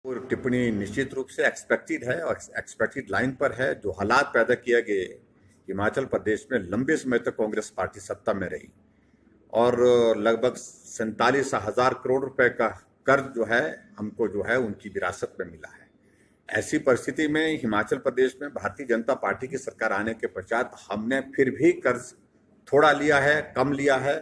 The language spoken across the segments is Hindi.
और टिप्पणी निश्चित रूप से एक्सपेक्टेड है और एक्सपेक्टेड लाइन पर है। जो हालात पैदा किए गए हिमाचल प्रदेश में, लंबे समय तक कांग्रेस पार्टी सत्ता में रही और लगभग 47,000 करोड़ रुपए का कर्ज जो है हमको जो है उनकी विरासत में मिला है। ऐसी परिस्थिति में हिमाचल प्रदेश में भारतीय जनता पार्टी की सरकार आने के पश्चात हमने फिर भी कर्ज थोड़ा लिया है, कम लिया है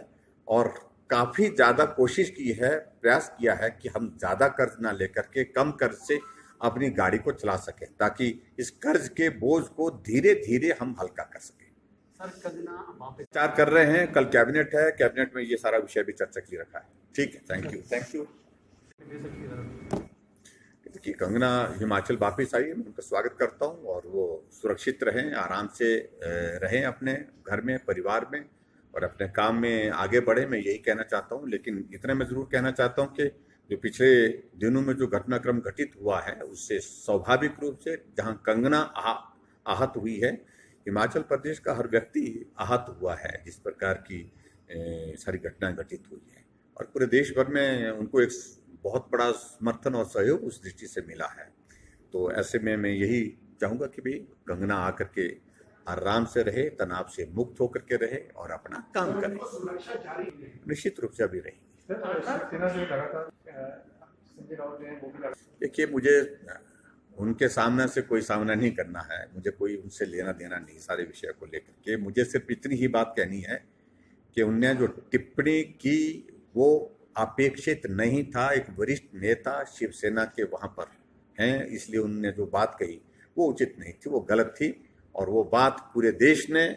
और काफी ज्यादा कोशिश की है, प्रयास किया है कि हम ज्यादा कर्ज ना लेकर के कम कर्ज से अपनी गाड़ी को चला सके, ताकि इस कर्ज के बोझ को धीरे धीरे हम हल्का कर सके। विचार कर रहे हैं, कल कैबिनेट है, कैबिनेट में ये सारा विषय भी चर्चा के लिए रखा है। ठीक है, थैंक यू। देखिए, कंगना हिमाचल वापिस आई है, मैं उनका स्वागत करता हूँ और वो सुरक्षित रहें, आराम से रहें अपने घर में, परिवार में और अपने काम में आगे बढ़े, मैं यही कहना चाहता हूँ। लेकिन इतना मैं जरूर कहना चाहता हूँ कि जो पिछले दिनों में जो घटनाक्रम घटित हुआ है उससे स्वाभाविक रूप से जहाँ कंगना आहत हुई है, हिमाचल प्रदेश का हर व्यक्ति आहत हुआ है जिस प्रकार की सारी घटनाएं घटित हुई है और पूरे देश भर में उनको एक बहुत बड़ा समर्थन और सहयोग उस दृष्टि से मिला है। तो ऐसे में मैं यही चाहूँगा कि भाई कंगना आकर के आराम से रहे, तनाव से मुक्त होकर के रहे और अपना काम करे। निश्चित रूप से अभी रहेगी। देखिए, मुझे उनके सामने से कोई सामना नहीं करना है, मुझे कोई उनसे लेना देना नहीं सारे विषय को लेकर के। मुझे सिर्फ इतनी ही बात कहनी है कि उनने जो टिप्पणी की वो अपेक्षित नहीं था। एक वरिष्ठ नेता शिवसेना के वहां पर हैं, इसलिए उन्होंने जो बात कही वो उचित नहीं थी, वो गलत थी और वो बात पूरे देश ने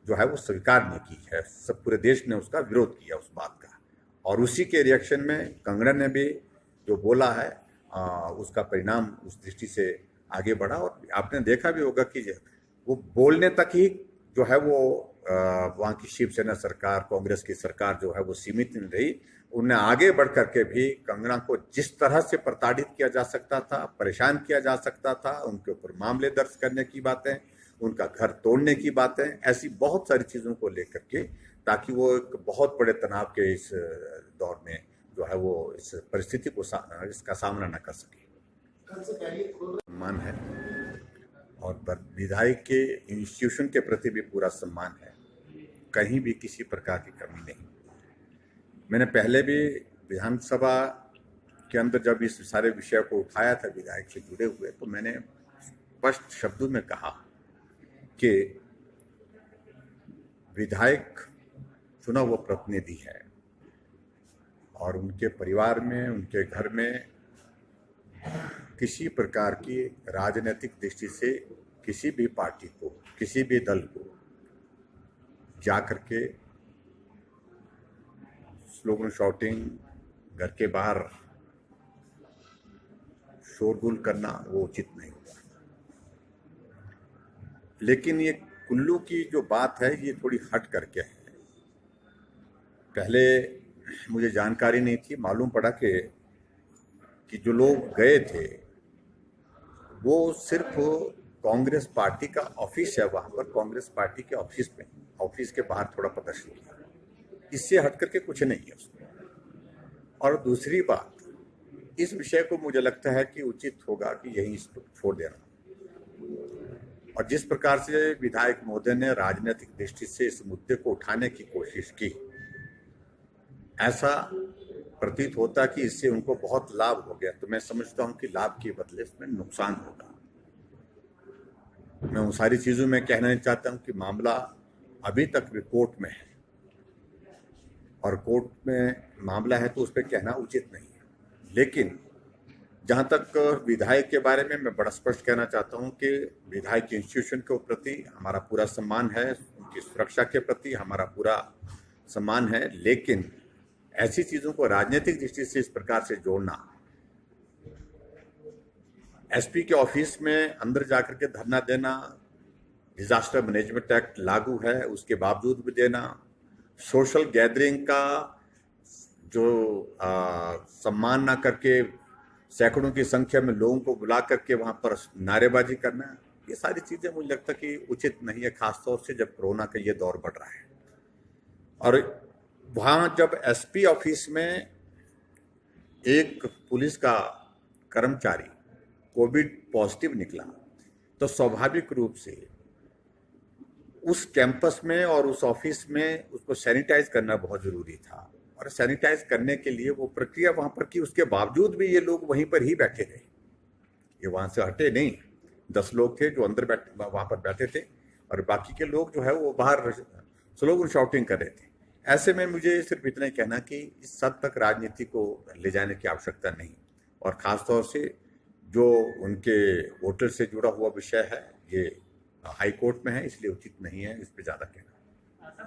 जो है वो स्वीकार नहीं की है। सब पूरे देश ने उसका विरोध किया उस बात का और उसी के रिएक्शन में कंगना ने भी जो बोला है उसका परिणाम उस दृष्टि से आगे बढ़ा। और आपने देखा भी होगा कि वो बोलने तक ही जो है वो वहाँ की शिवसेना सरकार, कांग्रेस की सरकार जो है वो सीमित नहीं रही। उन्हें आगे बढ़ करके भी कंगना को जिस तरह से प्रताड़ित किया जा सकता था, परेशान किया जा सकता था, उनके ऊपर मामले दर्ज करने की बातें, उनका घर तोड़ने की बातें, ऐसी बहुत सारी चीज़ों को लेकर के, ताकि वो एक बहुत बड़े तनाव के इस दौर में जो है वो इस परिस्थिति को इसका सामना न कर सके। सम्मान है और विधायक के इंस्टीट्यूशन के प्रति भी पूरा सम्मान है, कहीं भी किसी प्रकार की कमी नहीं। मैंने पहले भी विधानसभा के अंदर जब इस सारे विषय को उठाया था विधायक से जुड़े हुए, तो मैंने स्पष्ट शब्दों में कहा कि विधायक चुना हुआ प्रतिनिधि है और उनके परिवार में, उनके घर में किसी प्रकार की राजनीतिक दृष्टि से किसी भी पार्टी को, किसी भी दल को जा करके स्लोगन शॉटिंग, घर के बाहर शोरगुल करना वो उचित नहीं होगा। लेकिन ये कुल्लू की जो बात है ये थोड़ी हट करके है। पहले मुझे जानकारी नहीं थी, मालूम पड़ा कि जो लोग गए थे वो सिर्फ कांग्रेस पार्टी का ऑफिस है, वहां पर कांग्रेस पार्टी के ऑफिस में, ऑफिस के बाहर थोड़ा प्रदर्शन किया, इससे हट करके कुछ नहीं है उसमें। और दूसरी बात, इस विषय को मुझे लगता है कि उचित होगा कि यहीं छोड़ देना। और जिस प्रकार से विधायक महोदय ने राजनीतिक दृष्टि से इस मुद्दे को उठाने की कोशिश की, ऐसा प्रतीत होता कि इससे उनको बहुत लाभ हो गया, तो मैं समझता हूं कि लाभ के बदले इसमें नुकसान होगा। मैं उन सारी चीजों में कहना नहीं चाहता हूं कि मामला अभी तक भी कोर्ट में है और कोर्ट में मामला है तो उस पर कहना उचित नहीं है। लेकिन जहां तक विधायक के बारे में मैं बड़ा स्पष्ट कहना चाहता हूं कि विधायक के इंस्टीट्यूशन के प्रति हमारा पूरा सम्मान है, उनकी सुरक्षा के प्रति हमारा पूरा सम्मान है। लेकिन ऐसी चीजों को राजनीतिक दृष्टि से इस प्रकार से जोड़ना, एसपी के ऑफिस में अंदर जाकर के धरना देना, डिजास्टर मैनेजमेंट एक्ट लागू है उसके बावजूद भी देना, सोशल गैदरिंग का जो सम्मान ना करके सैकड़ों की संख्या में लोगों को बुला करके वहां पर नारेबाजी करना, ये सारी चीजें मुझे लगता कि उचित नहीं है, खासतौर से जब कोरोना का ये दौर बढ़ रहा है। और वहां जब एसपी ऑफिस में एक पुलिस का कर्मचारी कोविड पॉजिटिव निकला तो स्वाभाविक रूप से उस कैंपस में और उस ऑफिस में उसको सैनिटाइज करना बहुत जरूरी था, और सैनिटाइज करने के लिए वो प्रक्रिया वहां पर की। उसके बावजूद भी ये लोग वहीं पर ही बैठे रहे, ये वहां से हटे नहीं। 10 लोग थे जो अंदर वहां पर बैठे थे, और बाकी के लोग जो है वो बाहर स्लोगन शॉटिंग कर रहे थे। ऐसे में मुझे सिर्फ इतना ही कहना कि इस हद तक राजनीति को ले जाने की आवश्यकता नहीं, और खासतौर से जो उनके वोटर से जुड़ा हुआ विषय है ये हाई कोर्ट में है, इसलिए उचित नहीं है इस पर ज्यादा कहना।